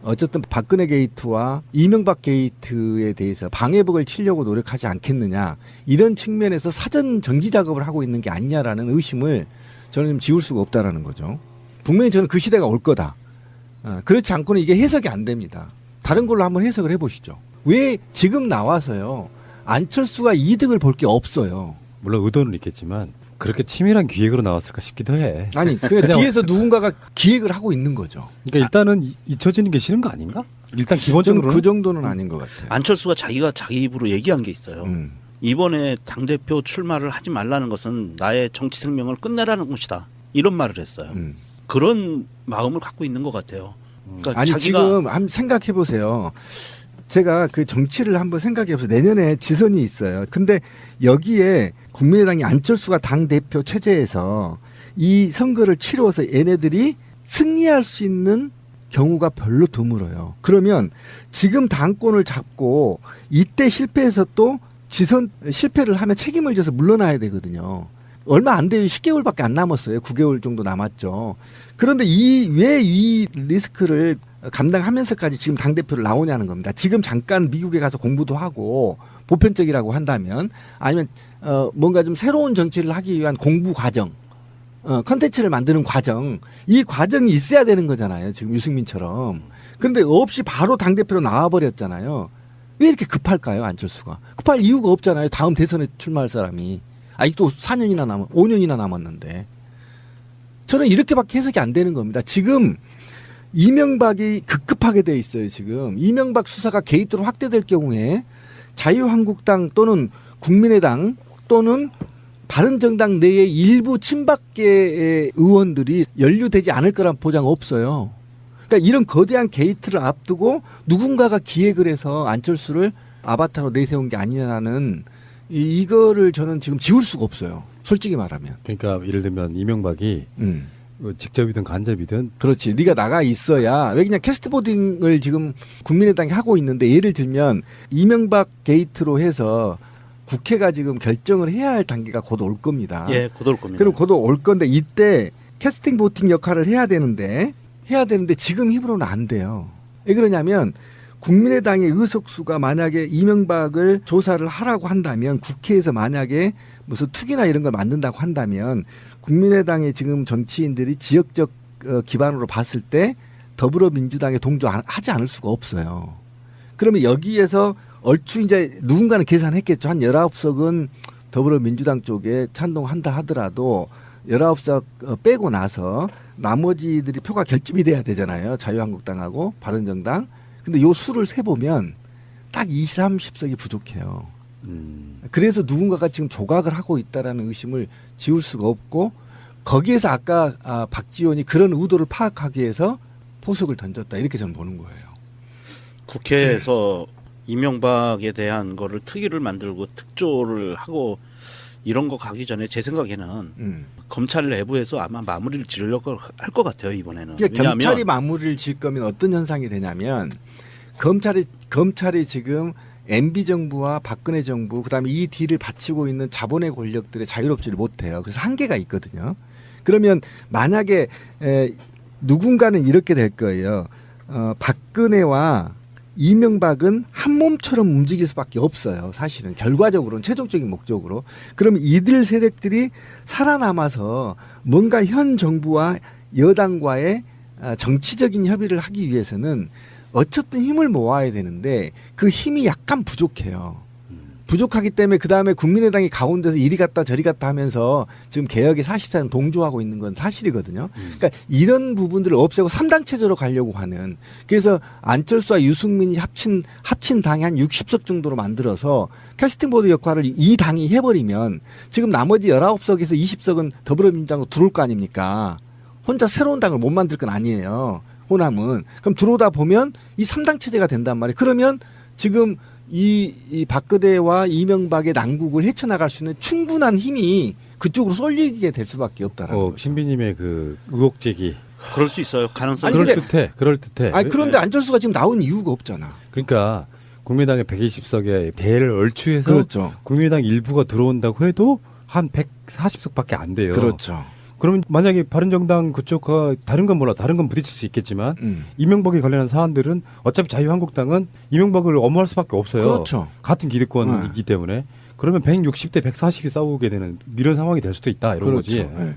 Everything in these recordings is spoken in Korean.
어쨌든 박근혜 게이트와 이명박 게이트에 대해서 방해벽을 치려고 노력하지 않겠느냐 이런 측면에서 사전 정지 작업을 하고 있는 게 아니냐라는 의심을 저는 좀 지울 수가 없다라는 거죠. 분명히 저는 그 시대가 올 거다. 그렇지 않고는 이게 해석이 안 됩니다. 다른 걸로 한번 해석을 해보시죠. 왜 지금 나와서요 안철수가 이득을 볼 게 없어요. 물론 의도는 있겠지만 그렇게 치밀한 기획으로 나왔을까 싶기도 해. 아니 그 뒤에서 누군가가 기획을 하고 있는 거죠. 그러니까 일단은 잊혀지는 게 싫은 거 아닌가? 일단 기본적으로 그 정도는 아닌 것 같아요. 안철수가 자기가 자기 입으로 얘기한 게 있어요. 이번에 당대표 출마를 하지 말라는 것은 나의 정치 생명을 끝내라는 것이다. 이런 말을 했어요. 그런 마음을 갖고 있는 것 같아요. 그러니까 아니 자기가 지금 한번 생각해 보세요. 제가 그 정치를 한번 생각해 보세요. 내년에 지선이 있어요. 근데 여기에 국민의당이 안철수가 당대표 체제에서 이 선거를 치러서 얘네들이 승리할 수 있는 경우가 별로 드물어요. 그러면 지금 당권을 잡고 이때 실패해서 또 지선 실패를 하면 책임을 져서 물러나야 되거든요. 얼마 안 돼요. 10개월밖에 안 남았어요. 9개월 정도 남았죠. 그런데 왜 이 리스크를 감당하면서까지 지금 당대표를 나오냐는 겁니다. 지금 잠깐 미국에 가서 공부도 하고 보편적이라고 한다면 아니면 뭔가 좀 새로운 정치를 하기 위한 공부 과정, 컨텐츠를 만드는 과정, 이 과정이 있어야 되는 거잖아요. 지금 유승민처럼. 그런데 없이 바로 당대표로 나와버렸잖아요. 왜 이렇게 급할까요? 안철수가. 급할 이유가 없잖아요. 다음 대선에 출마할 사람이. 아직도 4년이나 5년이나 남았는데. 저는 이렇게밖에 해석이 안 되는 겁니다. 지금 이명박이 급급하게 돼 있어요. 지금 이명박 수사가 게이트로 확대될 경우에 자유한국당 또는 국민의당 또는 바른정당 내의 일부 친박계의 의원들이 연루되지 않을 거란 보장 없어요. 그러니까 이런 거대한 게이트를 앞두고 누군가가 기획을 해서 안철수를 아바타로 내세운 게 아니냐는 이거를 저는 지금 지울 수가 없어요. 솔직히 말하면. 그러니까 예를 들면 이명박이 직접이든 간접이든 그렇지. 네가 나가 있어야. 왜 그냥 캐스트보딩을 지금 국민의당이 하고 있는데 예를 들면 이명박 게이트로 해서 국회가 지금 결정을 해야 할 단계가 곧 올 겁니다. 예, 곧 올 겁니다. 그리고 곧 올 건데 이때 캐스팅 보팅 역할을 해야 되는데 지금 힘으로는 안 돼요. 왜 그러냐면 국민의당의 의석수가 만약에 이명박을 조사를 하라고 한다면 국회에서 만약에 무슨 투기나 이런 걸 만든다고 한다면 국민의당의 지금 정치인들이 지역적 기반으로 봤을 때 더불어민주당에 동조하지 않을 수가 없어요. 그러면 여기에서 얼추 이제 누군가는 계산했겠죠. 한 19석은 더불어민주당 쪽에 찬동한다 하더라도 19석 빼고 나서 나머지들이 표가 결집이 돼야 되잖아요. 자유한국당하고 바른정당. 근데 요 수를 세보면 딱 20, 30석이 부족해요. 그래서 누군가가 지금 조각을 하고 있다라는 의심을 지울 수가 없고 거기에서 아까 박지원이 그런 의도를 파악하기 위해서 포석을 던졌다. 이렇게 저는 보는 거예요. 국회에서 이명박에 대한 거를 특위를 만들고 특조를 하고 이런 거 가기 전에 제 생각에는 검찰 내부에서 아마 마무리를 지으려고 할 것 같아요. 이번에는. 그러니까 경찰이 마무리를 지을 거면 어떤 현상이 되냐면 검찰이 지금 MB 정부와 박근혜 정부 그다음에 이 뒤를 바치고 있는 자본의 권력들의 자유롭지를 못해요. 그래서 한계가 있거든요. 그러면 만약에 누군가는 이렇게 될 거예요. 박근혜와 이명박은 한 몸처럼 움직일 수밖에 없어요. 사실은 결과적으로는 최종적인 목적으로. 그러면 이들 세력들이 살아남아서 뭔가 현 정부와 여당과의 정치적인 협의를 하기 위해서는 어쨌든 힘을 모아야 되는데 그 힘이 약간 부족해요. 부족하기 때문에 그다음에 국민의당이 가운데서 이리 갔다 저리 갔다 하면서 지금 개혁에 사실상 동조하고 있는 건 사실이거든요. 그러니까 이런 부분들을 없애고 3당 체제로 가려고 하는. 그래서 안철수와 유승민이 합친 당이 한 60석 정도로 만들어서 캐스팅보드 역할을 이 당이 해버리면 지금 나머지 19석에서 20석은 더불어민주당으로 들어올 거 아닙니까. 혼자 새로운 당을 못 만들 건 아니에요. 호남은. 그럼 들어오다 보면 이 3당 체제가 된단 말이에요. 그러면 지금 이 박근혜와 이명박의 난국을 헤쳐나갈 수 있는 충분한 힘이 그쪽으로 쏠리게 될 수밖에 없다라는 거죠. 신비님의 그 의혹 제기. 그럴 수 있어요. 가능성이. 그럴듯해. 아니 그런데 안철수가 지금 나온 이유가 없잖아. 그러니까 국민의당의 120석의 대를 얼추해서 그렇죠. 국민의당 일부가 들어온다고 해도 한 140석밖에 안 돼요. 그렇죠. 그러면 만약에 바른정당 그쪽과 다른 건 몰라 다른 건 부딪힐 수 있겠지만 이명박에 관련한 사안들은 어차피 자유한국당은 이명박을 엄호할 수밖에 없어요. 그렇죠. 같은 기득권이기 때문에 그러면 160대 140이 싸우게 되는 이런 상황이 될 수도 있다 이런 그렇죠. 거지. 네.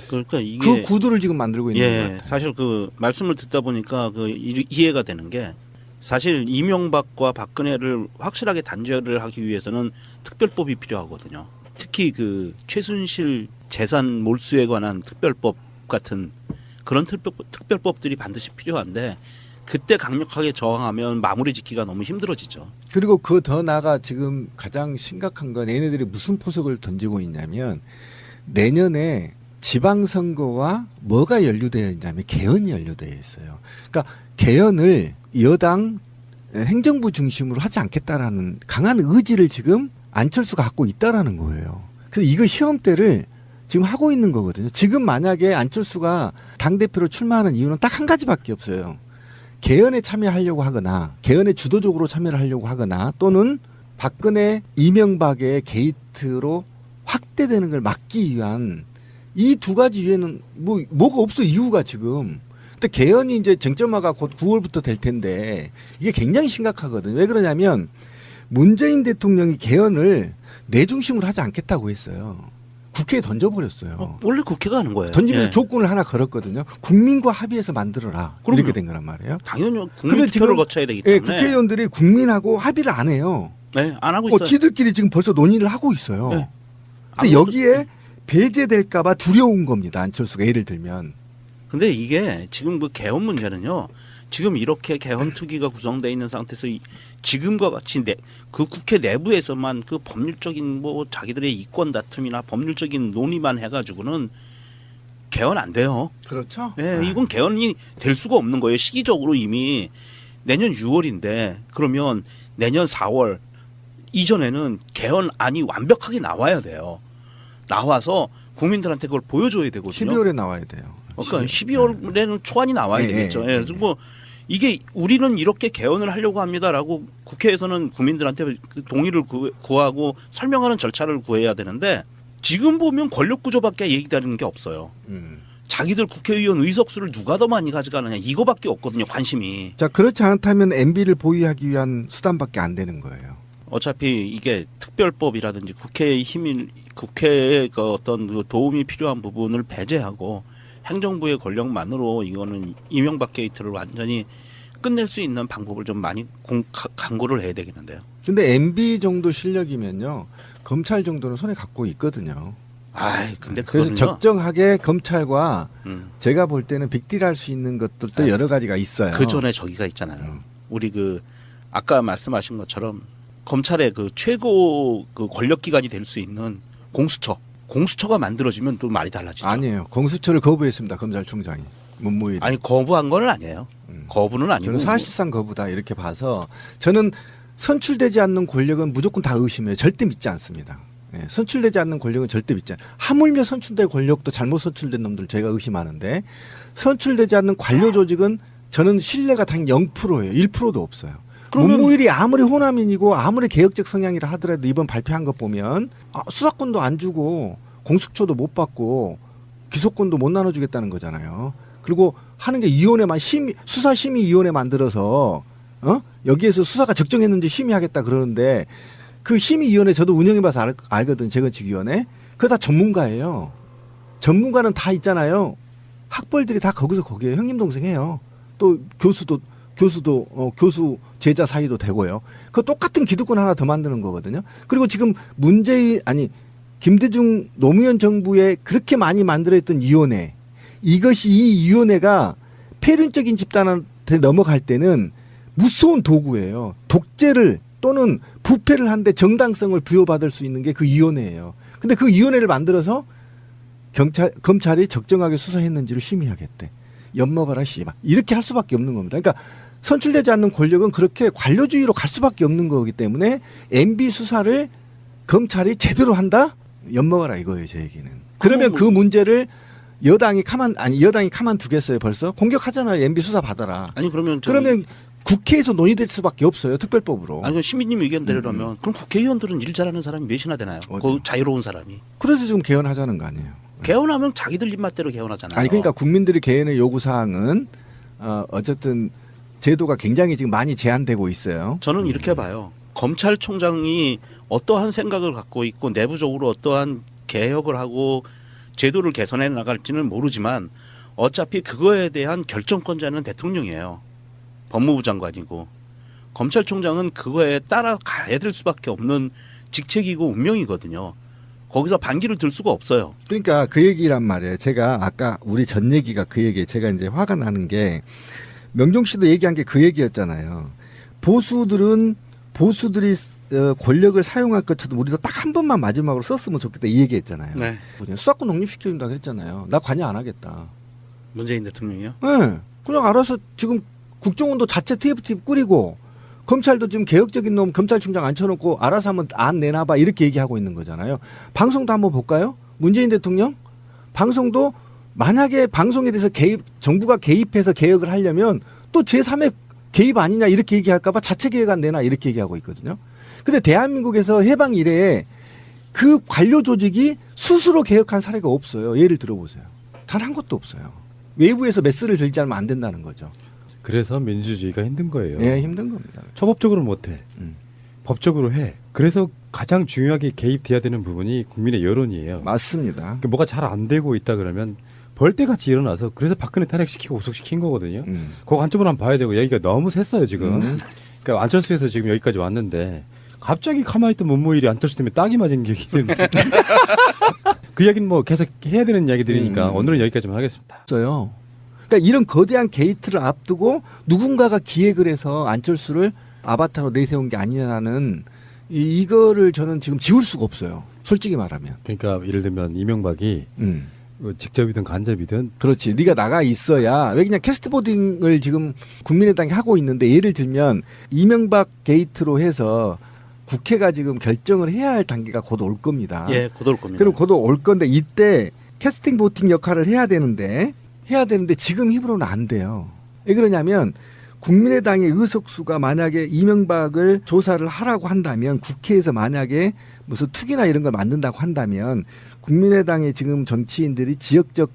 그러니까 이게 그 구도를 지금 만들고 있는 것 같아요. 사실 그 말씀을 듣다 보니까 그 이해가 되는 게 사실 이명박과 박근혜를 확실하게 단절을 하기 위해서는 특별법이 필요하거든요. 특히 그 최순실 재산 몰수에 관한 특별법 같은 그런 특별법들이 반드시 필요한데 그때 강력하게 저항하면 마무리 짓기가 너무 힘들어지죠. 그리고 그 더 나아가 지금 가장 심각한 건 얘네들이 무슨 포석을 던지고 있냐면 내년에 지방선거와 뭐가 연루되어 있냐면 개헌이 연루되어 있어요. 그러니까 개헌을 여당 행정부 중심으로 하지 않겠다라는 강한 의지를 지금 안철수가 갖고 있다라는 거예요. 그래서 이거 시험 때를 지금 하고 있는 거거든요. 지금 만약에 안철수가 당대표로 출마하는 이유는 딱 한 가지밖에 없어요. 개헌에 참여하려고 하거나 개헌에 주도적으로 참여를 하려고 하거나 또는 박근혜 이명박의 게이트로 확대되는 걸 막기 위한 이 두 가지 이외에는 뭐가 없어 이유가 지금. 근데 개헌이 이제 쟁점화가 곧 9월부터 될 텐데 이게 굉장히 심각하거든요. 왜 그러냐면 문재인 대통령이 개헌을 내 중심으로 하지 않겠다고 했어요. 국회에 던져버렸어요. 원래 국회가 하는 거예요. 던지면서 조건을 하나 걸었거든요. 국민과 합의해서 만들어라. 그럼요. 이렇게 된 거란 말이에요. 당연히 국민 투표를 거쳐야 되기 예, 때문에. 국회의원들이 국민하고 합의를 안 해요. 네, 안 하고 있어요. 지들끼리 지금 벌써 논의를 하고 있어요. 네. 근데 여기에 배제될까 봐 두려운 겁니다. 안철수가 예를 들면. 근데 이게 지금 그 개헌 문제는요. 지금 이렇게 개헌 특위가 구성되어 있는 상태에서 지금과 같이 그 국회 내부에서만 그 법률적인 뭐 자기들의 이권 다툼이나 법률적인 논의만 해가지고는 개헌 안 돼요. 그렇죠. 네, 이건 개헌이 될 수가 없는 거예요. 시기적으로 이미 내년 6월인데 그러면 내년 4월 이전에는 개헌안이 완벽하게 나와야 돼요. 나와서 국민들한테 그걸 보여줘야 되거든요. 12월에 나와야 돼요. 그러니까 12월에는 초안이 나와야 되겠죠. 그래서 뭐 이게 우리는 이렇게 개헌을 하려고 합니다라고 국회에서는 국민들한테 그 동의를 구하고 설명하는 절차를 구해야 되는데 지금 보면 권력 구조밖에 얘기되는 게 없어요. 자기들 국회의원 의석수를 누가 더 많이 가져가느냐 이거밖에 없거든요. 관심이. 자, 그렇지 않다면 MB를 보유하기 위한 수단밖에 안 되는 거예요. 어차피 이게 특별법이라든지 국회의 그 어떤 그 도움이 필요한 부분을 배제하고 행정부의 권력만으로 이거는 이명박 게이트를 완전히 끝낼 수 있는 방법을 좀 많이 강구를 해야 되겠는데요. 근데 MB 정도 실력이면요. 검찰 정도는 손에 갖고 있거든요. 근데 그래서 적정하게 검찰과 제가 볼 때는 빅딜할 수 있는 것들도 여러 가지가 있어요. 그 전에 저기가 있잖아요. 우리 그 아까 말씀하신 것처럼 검찰의 그 최고 그 권력 기관이 될 수 있는 공수처가 만들어지면 또 말이 달라지죠. 아니에요. 공수처를 거부했습니다. 검찰총장이. 문무일. 아니 거부한 건 아니에요. 거부는 아니고. 저는 사실상 거부다 이렇게 봐서 저는 선출되지 않는 권력은 무조건 다 의심해요. 절대 믿지 않습니다. 네, 선출되지 않는 권력은 절대 믿지 않아요. 하물며 선출될 권력도 잘못 선출된 놈들 제가 의심하는데 선출되지 않는 관료 조직은 저는 신뢰가 당연히 0%예요. 1%도 없어요. 문무일이 아무리 호남인이고 아무리 개혁적 성향이라 하더라도 이번 발표한 것 보면 수사권도 안 주고 공수처도 못 받고 기소권도 못 나눠주겠다는 거잖아요. 그리고 하는 게 위원회만 수사심의위원회 만들어서 여기에서 수사가 적정했는지 심의하겠다 그러는데 그 심의위원회 저도 운영해봐서 알거든요. 재건축위원회. 그거 다 전문가예요. 전문가는 다 있잖아요. 학벌들이 다 거기에 형님 동생 해요. 또 교수도 교수 제자 사이도 되고요. 그 똑같은 기득권 하나 더 만드는 거거든요. 그리고 지금 김대중 노무현 정부에 그렇게 많이 만들어있던 위원회 이 위원회가 폐륜적인 집단한테 넘어갈 때는 무서운 도구예요. 독재를 또는 부패를 하는데 정당성을 부여받을 수 있는 게 그 위원회예요. 근데 그 위원회를 만들어서 검찰이 적정하게 수사했는지를 심의하겠대. 엿먹어라 씨발. 이렇게 할 수밖에 없는 겁니다. 그러니까 선출되지 않는 권력은 그렇게 관료주의로 갈 수밖에 없는 거기 때문에 MB 수사를 검찰이 제대로 한다? 엿먹어라 이거예요, 제 얘기는. 그러면 그 문제를 여당이 가만두겠어요, 벌써? 공격하잖아요. MB 수사 받아라. 그러면 국회에서 논의될 수밖에 없어요, 특별법으로. 시민님 의견대로라면 그럼 국회의원들은 일 잘하는 사람이 몇이나 되나요? 그 자유로운 사람이. 그래서 지금 개헌하자는 거 아니에요. 개헌하면 자기들 입맛대로 개헌하잖아요. 아니 그러니까 국민들의 개헌의 요구 사항은 어쨌든 제도가 굉장히 지금 많이 제한되고 있어요. 저는 이렇게 봐요. 검찰총장이 어떠한 생각을 갖고 있고 내부적으로 어떠한 개혁을 하고 제도를 개선해 나갈지는 모르지만 어차피 그거에 대한 결정권자는 대통령이에요. 법무부 장관이고 검찰총장은 그거에 따라가야 될 수밖에 없는 직책이고 운명이거든요. 거기서 반기를 들 수가 없어요. 그러니까 그 얘기란 말이에요. 제가 아까 우리 전 얘기가 그 얘기예요. 제가 이제 화가 나는 게 명종 씨도 얘기한 게 그 얘기였잖아요. 보수들이 권력을 사용할 것처럼 우리도 딱 한 번만 마지막으로 썼으면 좋겠다 이 얘기했잖아요. 네. 수사권 독립시켜준다고 했잖아요. 나 관여 안 하겠다. 문재인 대통령이요? 네. 그냥 알아서 지금 국정원도 자체 TFTF 꾸리고 검찰도 지금 개혁적인 놈 검찰총장 앉혀놓고 알아서 한번 안 내놔봐 이렇게 얘기하고 있는 거잖아요. 방송도 한번 볼까요? 문재인 대통령 방송도 만약에 방송에 대해서 정부가 개입해서 개혁을 하려면 또 제3의 개입 아니냐 이렇게 얘기할까 봐 자체 개혁안 내놔 이렇게 얘기하고 있거든요. 근데 대한민국에서 해방 이래에 그 관료 조직이 스스로 개혁한 사례가 없어요. 예를 들어보세요. 단 한 것도 없어요. 외부에서 메스를 들지 않으면 안 된다는 거죠. 그래서 민주주의가 힘든 거예요. 예, 힘든 겁니다. 초법적으로 못해. 법적으로 해. 그래서 가장 중요하게 개입돼야 되는 부분이 국민의 여론이에요. 맞습니다. 그러니까 뭐가 잘 안 되고 있다 그러면 벌떼같이 일어나서 그래서 박근혜 탄핵시키고 구속시킨 거거든요. 그 관점으로 한번 봐야 되고 얘기가 너무 셌어요 지금. 그러니까 안철수에서 지금 여기까지 왔는데 갑자기 가만히 있던 문무일이 안철수 때문에 딱이 맞은 게 그 이야기는 뭐 계속 해야 되는 이야기들이니까 오늘은 여기까지만 하겠습니다. 없어요. 그러니까 이런 거대한 게이트를 앞두고 누군가가 기획을 해서 안철수를 아바타로 내세운 게 아니냐는 이거를 저는 지금 지울 수가 없어요. 솔직히 말하면. 그러니까 예를 들면 이명박이 직접이든 간접이든 그렇지. 네가 나가 있어야. 왜 그냥 캐스트보딩을 지금 국민의당이 하고 있는데 예를 들면 이명박 게이트로 해서 국회가 지금 결정을 해야 할 단계가 곧 올 겁니다. 예, 곧 올 겁니다. 그리고 곧 올 건데 이때 캐스팅 보팅 역할을 해야 되는데 지금 힘으로는 안 돼요. 왜 그러냐면 국민의당의 의석수가 만약에 이명박을 조사를 하라고 한다면 국회에서 만약에 무슨 투기나 이런 걸 만든다고 한다면 국민의당의 지금 정치인들이 지역적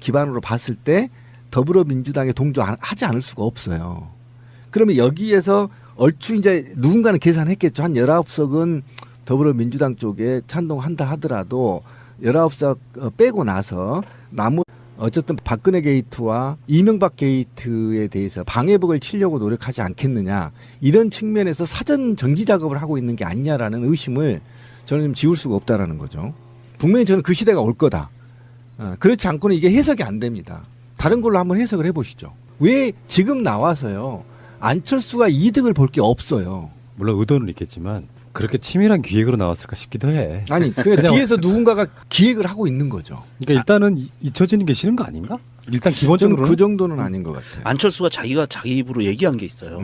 기반으로 봤을 때 더불어민주당에 동조하지 않을 수가 없어요. 그러면 여기에서 얼추 이제 누군가는 계산했겠죠. 한 19석은 더불어민주당 쪽에 찬동한다 하더라도 19석 빼고 나서 어쨌든 박근혜 게이트와 이명박 게이트에 대해서 방해벽을 치려고 노력하지 않겠느냐 이런 측면에서 사전 정지 작업을 하고 있는 게 아니냐라는 의심을 저는 좀 지울 수가 없다라는 거죠. 분명히 저는 그 시대가 올 거다. 그렇지 않고는 이게 해석이 안 됩니다. 다른 걸로 한번 해석을 해보시죠. 왜 지금 나와서요 안철수가 이득을 볼 게 없어요. 물론 의도는 있겠지만 그렇게 치밀한 기획으로 나왔을까 싶기도 해. 아니 그러니까 뒤에서 누군가가 기획을 하고 있는 거죠. 그러니까 일단은 잊혀지는 게 싫은 거 아닌가? 일단 기본적으로는 그 정도는 아닌 것 같아요. 안철수가 자기가 자기 입으로 얘기한 게 있어요.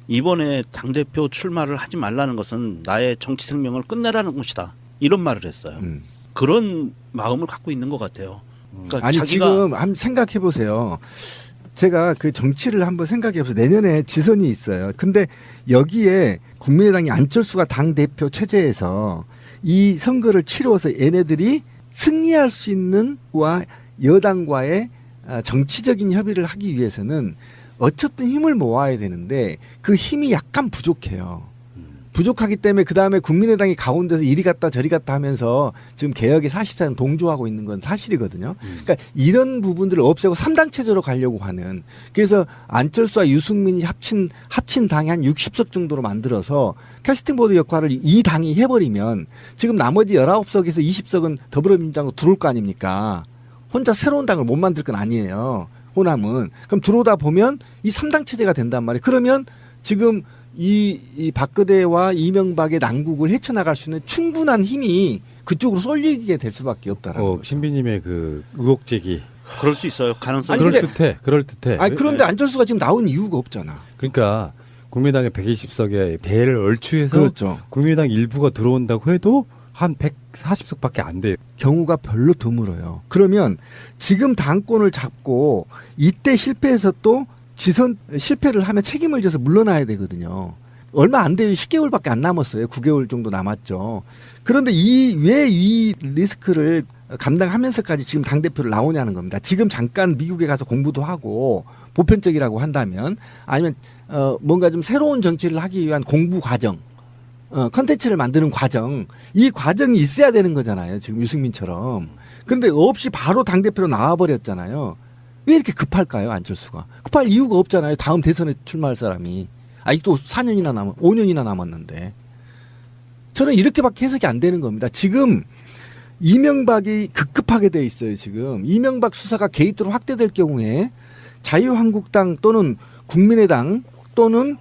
이번에 당대표 출마를 하지 말라는 것은 나의 정치 생명을 끝내라는 것이다. 이런 말을 했어요. 그런 마음을 갖고 있는 것 같아요. 그러니까 아니 자기가 지금 한번 생각해 보세요. 제가 그 정치를 한번 생각해 보세요. 내년에 지선이 있어요. 근데 여기에 국민의당이 안철수가 당대표 체제에서 이 선거를 치러서 얘네들이 승리할 수 있는 와 여당과의 정치적인 협의를 하기 위해서는 어쨌든 힘을 모아야 되는데 그 힘이 약간 부족해요. 부족하기 때문에 그다음에 국민의당이 가운데서 이리 갔다 저리 갔다 하면서 지금 개혁에 사실상 동조하고 있는 건 사실이거든요. 그러니까 이런 부분들을 없애고 3당 체제로 가려고 하는 그래서 안철수와 유승민이 합친 당이 한 60석 정도로 만들어서 캐스팅보드 역할을 이 당이 해버리면 지금 나머지 19석에서 20석은 더불어민주당으로 들어올 거 아닙니까? 혼자 새로운 당을 못 만들 건 아니에요. 호남은. 그럼 들어오다 보면 이 3당 체제가 된단 말이에요. 그러면 지금 이 박근혜와 이명박의 난국을 헤쳐나갈 수 있는 충분한 힘이 그쪽으로 쏠리게 될 수밖에 없다라는 거죠. 신비님의 그 의혹 제기. 그럴 수 있어요. 가능성이. 그럴 듯해. 아니 그런데 안철수가 지금 나온 이유가 없잖아. 그러니까 국민의당의 120석의 대를 얼추해서 그렇죠. 국민의당 일부가 들어온다고 해도 한 140석밖에 안 돼요. 경우가 별로 드물어요. 그러면 지금 당권을 잡고 이때 실패해서 또 실패를 하면 책임을 져서 물러나야 되거든요. 얼마 안 돼요. 10개월밖에 안 남았어요. 9개월 정도 남았죠. 그런데 왜 이 리스크를 감당하면서까지 지금 당대표를 나오냐는 겁니다. 지금 잠깐 미국에 가서 공부도 하고 보편적이라고 한다면 아니면 뭔가 좀 새로운 정치를 하기 위한 공부 과정, 컨텐츠를 만드는 과정, 이 과정이 있어야 되는 거잖아요. 지금 유승민처럼. 근데 없이 바로 당대표로 나와버렸잖아요. 왜 이렇게 급할까요? 안철수가. 급할 이유가 없잖아요. 다음 대선에 출마할 사람이. 아직도 4년이나 5년이나 남았는데. 저는 이렇게밖에 해석이 안 되는 겁니다. 지금 이명박이 급급하게 돼 있어요. 지금 이명박 수사가 게이트로 확대될 경우에 자유한국당 또는 국민의당 또는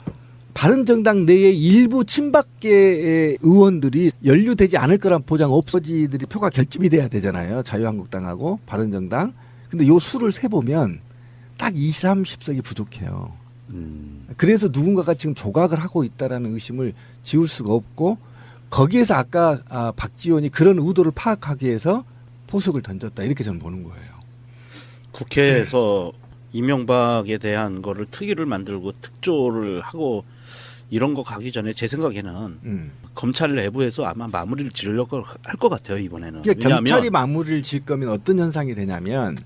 바른정당 내의 일부 친박계의 의원들이 연루되지 않을 거란 보장 없어지들이 표가 결집이 돼야 되잖아요. 자유한국당하고 바른정당. 근데 요 수를 세보면 딱 20, 30석이 부족해요. 그래서 누군가가 지금 조각을 하고 있다라는 의심을 지울 수가 없고 거기에서 아까 박지원이 그런 의도를 파악하기 위해서 포석을 던졌다. 이렇게 저는 보는 거예요. 국회에서 이명박에 대한 거를 특위를 만들고 특조를 하고 이런 거 가기 전에 제 생각에는 검찰 내부에서 아마 마무리를 지으려고 할 것 같아요. 이번에는. 그러니까 경찰이 마무리를 질 거면 어떤 현상이 되냐면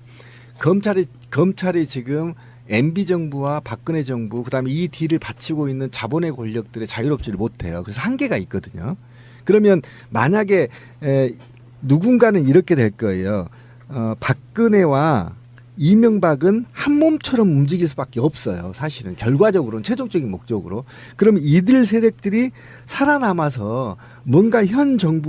검찰이 지금 MB 정부와 박근혜 정부 그다음에 이 뒤를 바치고 있는 자본의 권력들의 자유롭지를 못해요. 그래서 한계가 있거든요. 그러면 만약에 누군가는 이렇게 될 거예요. 박근혜와 이명박은 한 몸처럼 움직일 수밖에 없어요. 사실은 결과적으로는 최종적인 목적으로. 그러면 이들 세력들이 살아남아서 뭔가 현 정부